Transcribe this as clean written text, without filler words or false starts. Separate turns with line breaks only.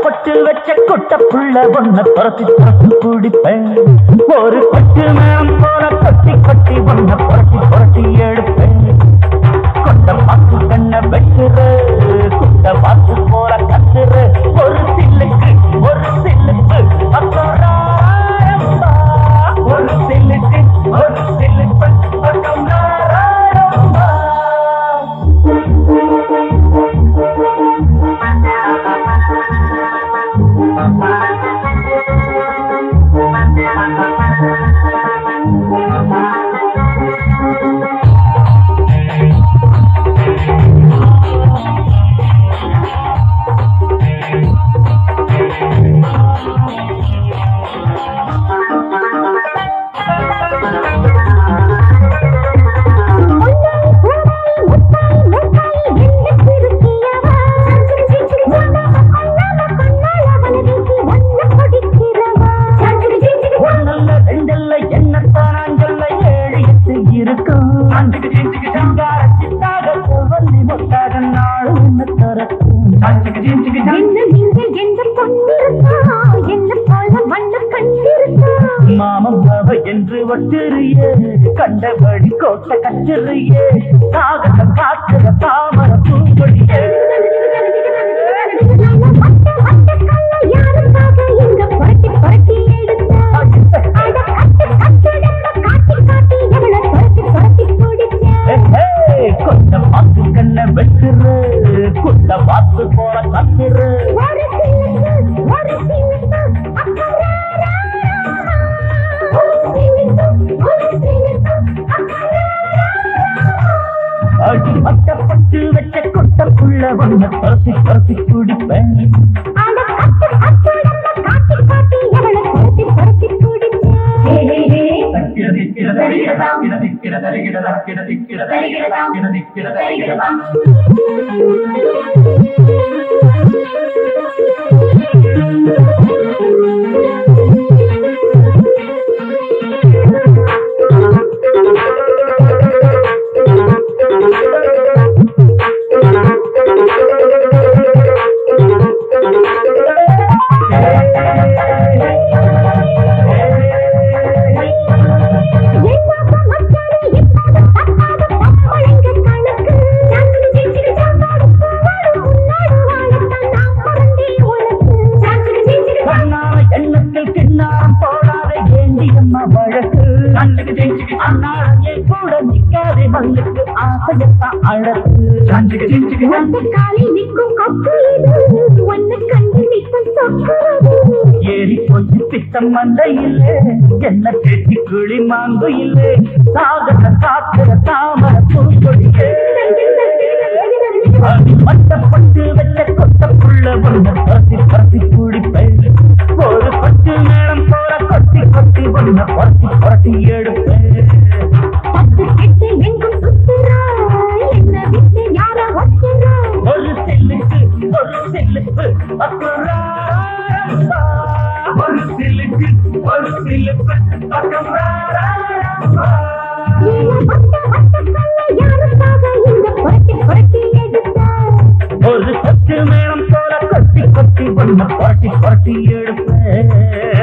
பட்டு வச்ச கொட்ட புள்ள ஒன்ன துரத்தி துரத்தி குடிப்பேன் ஒரு கொட்டு மேம் போல கொட்டி கொட்டி ஒன்ன புரட்டி புரட்டி எடுப்பேன் கொண்ட பாக்கு கண்ண வெட்டுற குட்ட பாக்கு போல கத்துற ஒரு சில்லுக்கு ஒரு சில்லுக்கு ஒரு சில்லுக்கு ஒரு சில்லுக்கு மாமம்மாவை என்று ஒட்டுறியே கண்டபடி கோட்டை கச்சிறியே காகத்தை காக்கிற தாமர பூங்கொடியே கொண்ட பாத்து கண்ண வெட்டுற குட்ட பாத்து போல கத்துற அடி பட்டு வச்ச கொட்ட புள்ள ஒன்ன துரத்தி துரத்தி குடிப்பேன் ஏறி போச்சு பித்தம் மந்தையில்லை என்ன பேட்டி கிளி மாங்கு இல்லை சாகர காக்கிற தாமர பூங்கொடியே பட்டு வச்ச கொட்ட புள்ள ஒன்ன பரத்தி பரத்தி குடிப்பேன் ஒரு பட்டு நேரம் போல கொட்டி கொட்டி ஒன்ன பரத்தி பரட்டி எடுப்பேன் ஒரு சில்லுக்கு ஒரு சில்லுக்கு ஒரு சில்லுக்கு ஒரு சில்லுக்கு ஒரு பத்து நேரம் போல கொட்டி கொட்டி ஒன்ன பரட்டி பரட்டி எடுப்பேன்